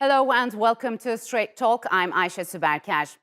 Hello and welcome to Straight Talk. I'm Aisha Subarkash.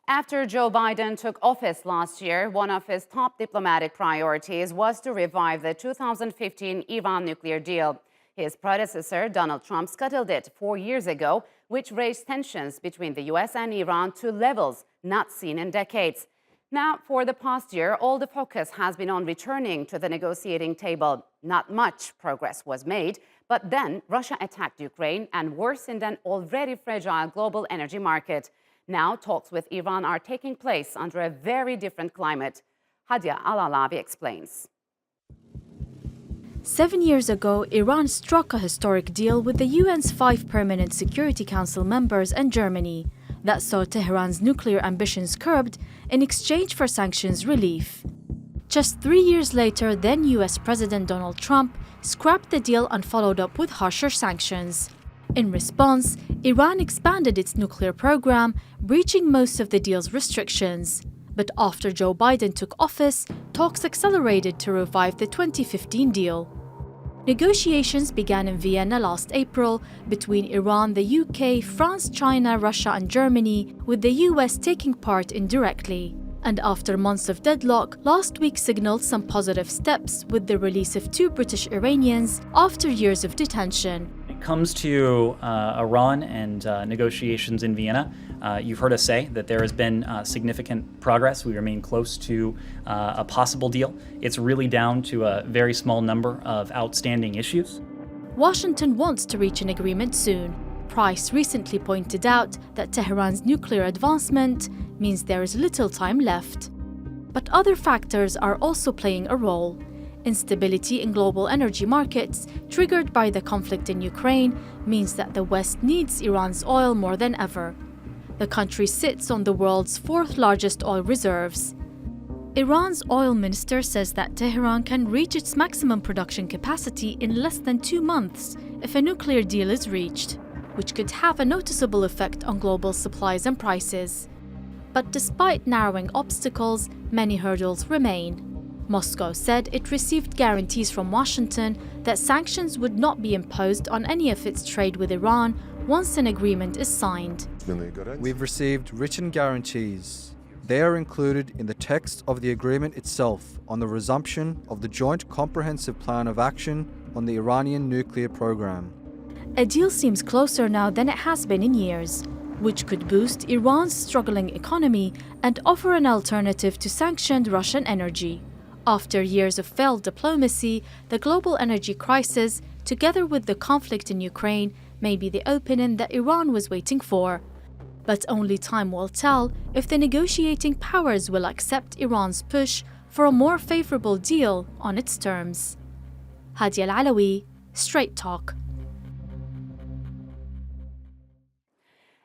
After Joe Biden took office last year, one of his top diplomatic priorities was to revive the 2015 Iran nuclear deal. His predecessor, Donald Trump, scuttled it 4 years ago, which raised tensions between the US and Iran to levels not seen in decades. Now, for the past year, all the focus has been on returning to the negotiating table. Not much progress was made, but then Russia attacked Ukraine and worsened an already fragile global energy market. Now, talks with Iran are taking place under a very different climate. Hadia Al-Alawi explains. 7 years ago, Iran struck a historic deal with the UN's 5 permanent Security Council members and Germany that saw Tehran's nuclear ambitions curbed in exchange for sanctions relief. Just 3 years later, then US President Donald Trump scrapped the deal and followed up with harsher sanctions. In response, Iran expanded its nuclear program, breaching most of the deal's restrictions. But after Joe Biden took office, talks accelerated to revive the 2015 deal. Negotiations began in Vienna last April between Iran, the UK, France, China, Russia, and Germany, with the US taking part indirectly. And after months of deadlock, last week signaled some positive steps with the release of 2 British Iranians after years of detention. When it comes to Iran and negotiations in Vienna, you've heard us say that there has been significant progress. We remain close to a possible deal. It's really down to a very small number of outstanding issues. Washington wants to reach an agreement soon. Price recently pointed out that Tehran's nuclear advancement means there is little time left. But other factors are also playing a role. Instability in global energy markets, triggered by the conflict in Ukraine, means that the West needs Iran's oil more than ever. The country sits on the world's 4th largest oil reserves. Iran's oil minister says that Tehran can reach its maximum production capacity in less than 2 months if a nuclear deal is reached, which could have a noticeable effect on global supplies and prices. But despite narrowing obstacles, many hurdles remain. Moscow said it received guarantees from Washington that sanctions would not be imposed on any of its trade with Iran once an agreement is signed. We've received written guarantees. They are included in the text of the agreement itself on the resumption of the Joint Comprehensive Plan of Action on the Iranian nuclear program. A deal seems closer now than it has been in years, which could boost Iran's struggling economy and offer an alternative to sanctioned Russian energy. After years of failed diplomacy, the global energy crisis, together with the conflict in Ukraine, may be the opening that Iran was waiting for. But only time will tell if the negotiating powers will accept Iran's push for a more favorable deal on its terms. Hadia Al-Alawi, Straight Talk.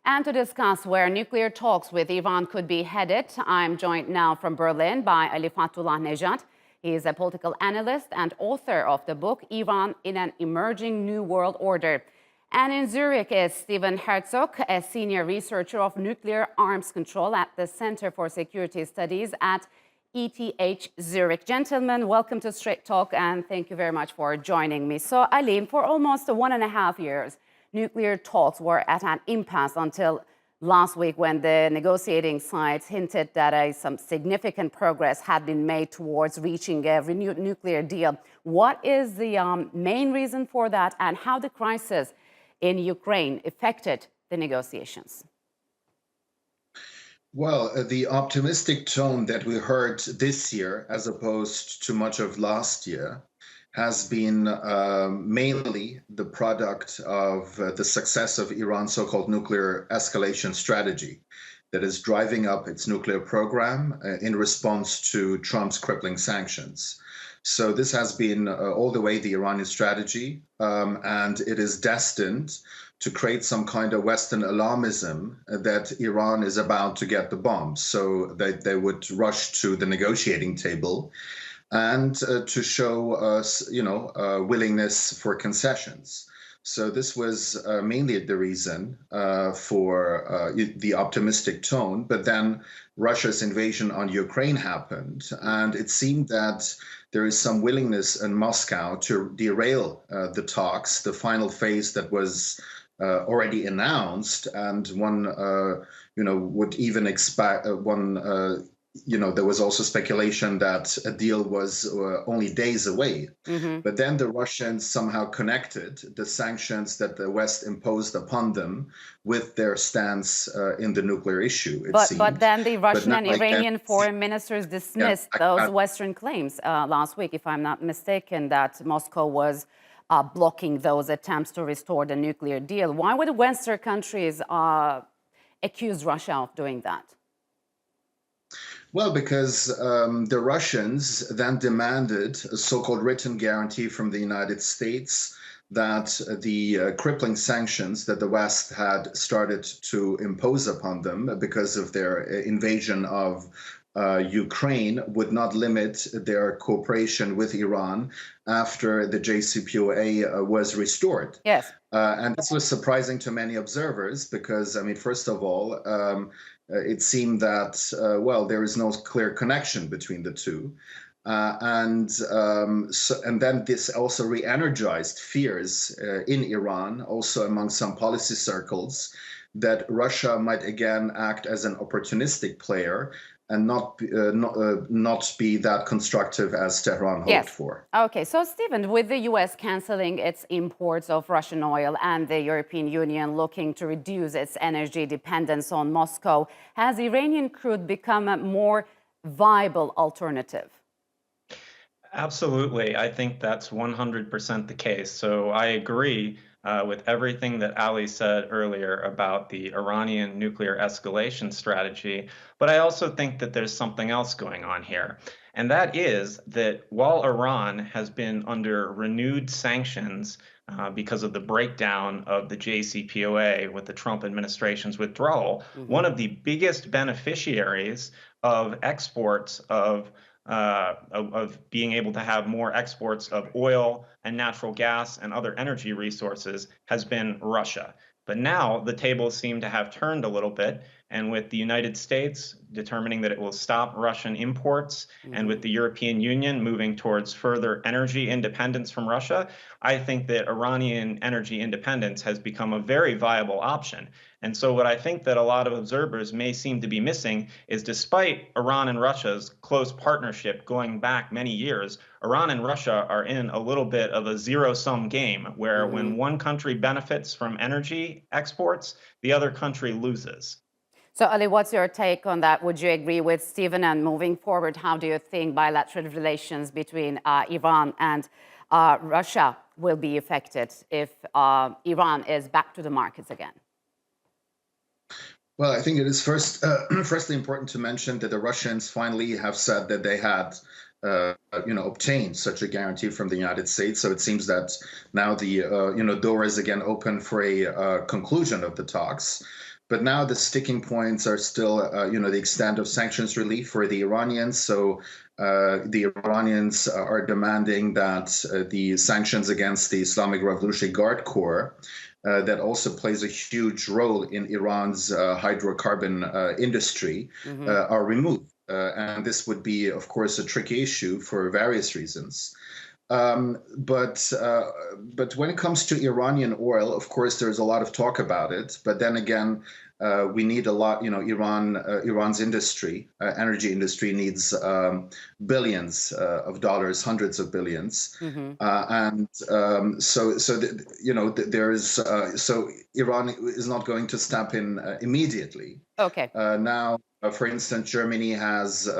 And to discuss where nuclear talks with Iran could be headed, I'm joined now from Berlin by Ali Fathollah-Nejad. He is a political analyst and author of the book Iran in an Emerging New World Order. And in Zurich is Stephen Herzog, a senior researcher of nuclear arms control at the Center for Security Studies at ETH Zurich. Gentlemen, welcome to Straight Talk, and thank you very much for joining me. So, Ali, for almost 1.5 years, nuclear talks were at an impasse until last week when the negotiating sides hinted that some significant progress had been made towards reaching a renewed nuclear deal. What is the main reason for that, and how the crisis in Ukraine affected the negotiations? Well, the optimistic tone that we heard this year, as opposed to much of last year, has been mainly the product of the success of Iran's so-called nuclear escalation strategy that is driving up its nuclear program in response to Trump's crippling sanctions. So this has been all the way the Iranian strategy, and it is destined to create some kind of Western alarmism that Iran is about to get the bombs, so that they would rush to the negotiating table and to show us, willingness for concessions. So this was mainly the reason for the optimistic tone. But then Russia's invasion on Ukraine happened, and it seemed that there is some willingness in Moscow to derail the talks, the final phase that was already announced, and one would even expect there was also speculation that a deal was only days away. But then the Russians somehow connected the sanctions that the West imposed upon them with their stance in the nuclear issue, it seemed. But then the Russian now and again, Iranian foreign ministers dismissed those Western claims last week, if I'm not mistaken, that Moscow was blocking those attempts to restore the nuclear deal. Why would Western countries accuse Russia of doing that? Well, because the Russians then demanded a so-called written guarantee from the United States that the crippling sanctions that the West had started to impose upon them because of their invasion of Ukraine would not limit their cooperation with Iran after the JCPOA was restored. Yes. And this was surprising to many observers because, I mean, first of all, it seemed that, there is no clear connection between the two. And then this also re-energized fears in Iran, also among some policy circles, that Russia might again act as an opportunistic player and not be that constructive as Tehran hoped for. Okay, so Stephen, with the U.S. canceling its imports of Russian oil and the European Union looking to reduce its energy dependence on Moscow, has Iranian crude become a more viable alternative? Absolutely. I think that's 100% the case. So I agree with everything that Ali said earlier about the Iranian nuclear escalation strategy. But I also think that there's something else going on here. And that is that while Iran has been under renewed sanctions because of the breakdown of the JCPOA with the Trump administration's withdrawal, one of the biggest beneficiaries of exports of being able to have more exports of oil and natural gas and other energy resources has been Russia. But now the tables seem to have turned a little bit, and with the United States determining that it will stop Russian imports, and with the European Union moving towards further energy independence from Russia, I think that Iranian energy independence has become a very viable option. And so what I think that a lot of observers may seem to be missing is, despite Iran and Russia's close partnership going back many years, Iran and Russia are in a little bit of a zero-sum game where when one country benefits from energy exports, the other country loses. So, Ali, what's your take on that? Would you agree with Stephen? And moving forward, how do you think bilateral relations between Iran and Russia will be affected if Iran is back to the markets again? Well, I think it is firstly important to mention that the Russians finally have said that they had obtained such a guarantee from the United States. So it seems that now the door is again open for a conclusion of the talks. But now the sticking points are still, the extent of sanctions relief for the Iranians. So the Iranians are demanding that the sanctions against the Islamic Revolutionary Guard Corps, that also plays a huge role in Iran's hydrocarbon industry, are removed. And this would be, of course, a tricky issue for various reasons. But when it comes to Iranian oil, of course, there's a lot of talk about it. But then again, we need a lot. Iran's industry, energy industry, needs billions of dollars, hundreds of billions, so Iran is not going to step in immediately. Okay. Now, for instance, Germany has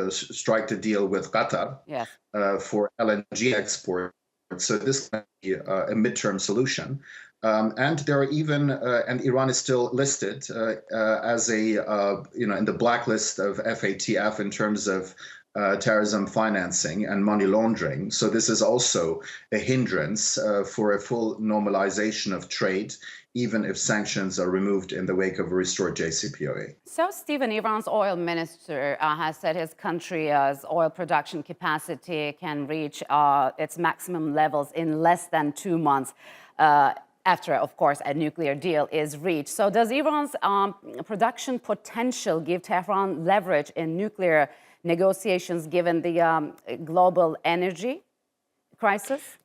struck a deal with Qatar for LNG export. So this can be a midterm solution. And there are even, and Iran is still listed as in the blacklist of FATF in terms of terrorism financing and money laundering. So this is also a hindrance for a full normalization of trade, even if sanctions are removed in the wake of a restored JCPOA. So, Stephen, Iran's oil minister has said his country's oil production capacity can reach its maximum levels in less than 2 months after, of course, a nuclear deal is reached. So does Iran's production potential give Tehran leverage in nuclear negotiations given the global energy crisis?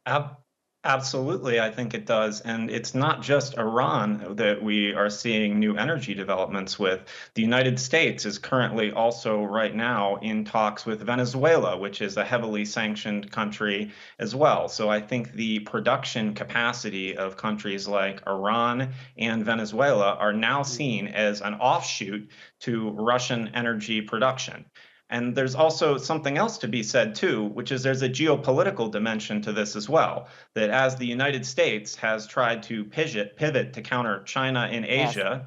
Absolutely, I think it does. And it's not just Iran that we are seeing new energy developments with. The United States is currently also right now in talks with Venezuela, which is a heavily sanctioned country as well. So I think the production capacity of countries like Iran and Venezuela are now seen as an offshoot to Russian energy production. And there's also something else to be said too, which is there's a geopolitical dimension to this as well. That as the United States has tried to pivot to counter China in Yes. Asia,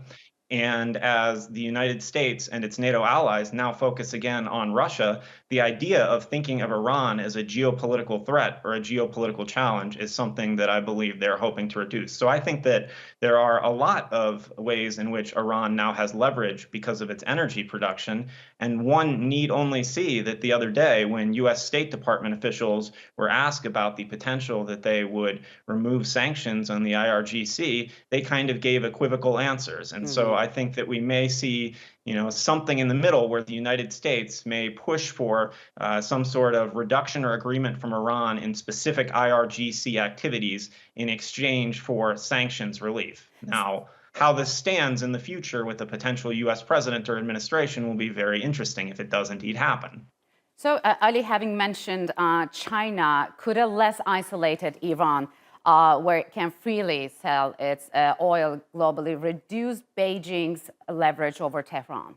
and as the United States and its NATO allies now focus again on Russia, the idea of thinking of Iran as a geopolitical threat or a geopolitical challenge is something that I believe they're hoping to reduce. So I think that there are a lot of ways in which Iran now has leverage because of its energy production. And one need only see that the other day, when US State Department officials were asked about the potential that they would remove sanctions on the IRGC, they kind of gave equivocal answers. And so I think that we may see, something in the middle where the United States may push for some sort of reduction or agreement from Iran in specific IRGC activities in exchange for sanctions relief. Now, how this stands in the future with a potential US president or administration will be very interesting if it does indeed happen. So, Ali, having mentioned China, could a less isolated Iran, where it can freely sell its oil globally, reduce Beijing's leverage over Tehran?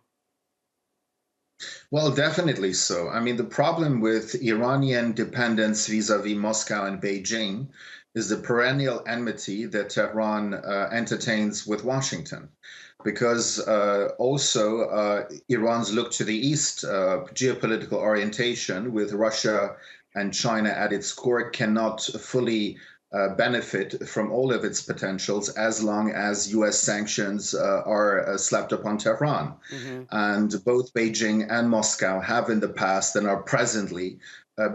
Well, definitely so. I mean, the problem with Iranian dependence vis-a-vis Moscow and Beijing is the perennial enmity that Tehran entertains with Washington. Because Iran's look to the east geopolitical orientation with Russia and China at its core cannot fully benefit from all of its potentials as long as US sanctions are slapped upon Tehran. And both Beijing and Moscow have in the past and are presently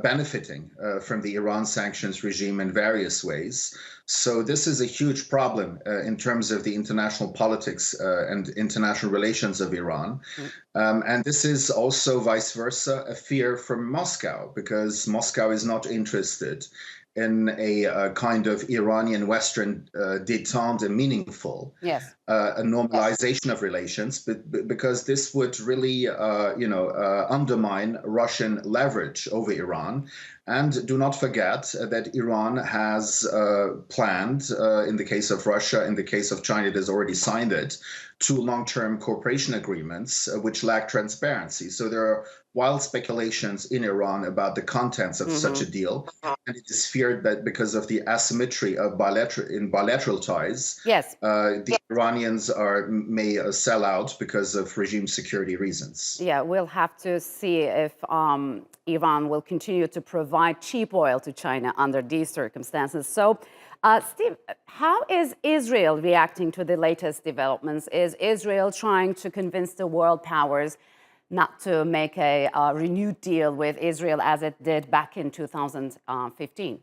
benefiting from the Iran sanctions regime in various ways. So this is a huge problem in terms of the international politics and international relations of Iran. And this is also vice versa, a fear from Moscow, because Moscow is not interested in a kind of Iranian Western détente and meaningful a normalization of relations, but because this would really, undermine Russian leverage over Iran. And do not forget that Iran has planned, in the case of Russia, in the case of China, it has already signed it, 2 long-term cooperation agreements which lack transparency. So there are wild speculations in Iran about the contents of such a deal. And it is feared that because of the asymmetry of bilateral ties, the Iranians may sell out because of regime security reasons. Yeah, we'll have to see if Iran will continue to provide cheap oil to China under these circumstances. So, Steve, how is Israel reacting to the latest developments? Is Israel trying to convince the world powers not to make a renewed deal with Israel as it did back in 2015?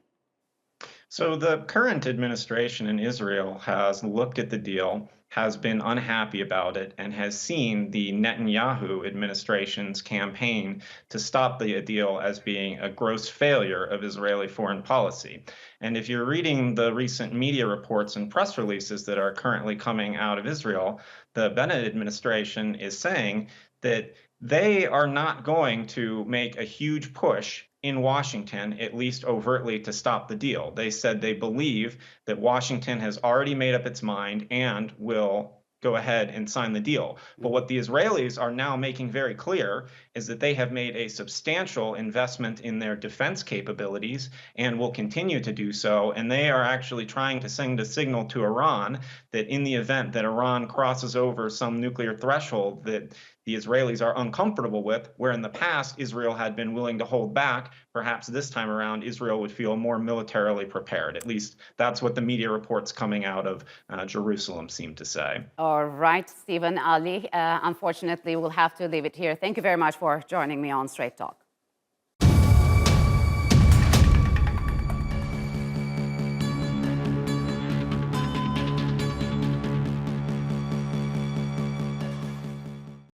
So the current administration in Israel has looked at the deal, has been unhappy about it, and has seen the Netanyahu administration's campaign to stop the deal as being a gross failure of Israeli foreign policy. And if you're reading the recent media reports and press releases that are currently coming out of Israel, the Bennett administration is saying that they are not going to make a huge push in Washington, at least overtly, to stop the deal. They said they believe that Washington has already made up its mind and will go ahead and sign the deal. But what the Israelis are now making very clear is that they have made a substantial investment in their defense capabilities and will continue to do so. And they are actually trying to send a signal to Iran that in the event that Iran crosses over some nuclear threshold that the Israelis are uncomfortable with, where in the past Israel had been willing to hold back, perhaps this time around Israel would feel more militarily prepared. At least that's what the media reports coming out of Jerusalem seem to say. All right, Stephen, Ali, unfortunately, we'll have to leave it here. Thank you very much for joining me on Straight Talk.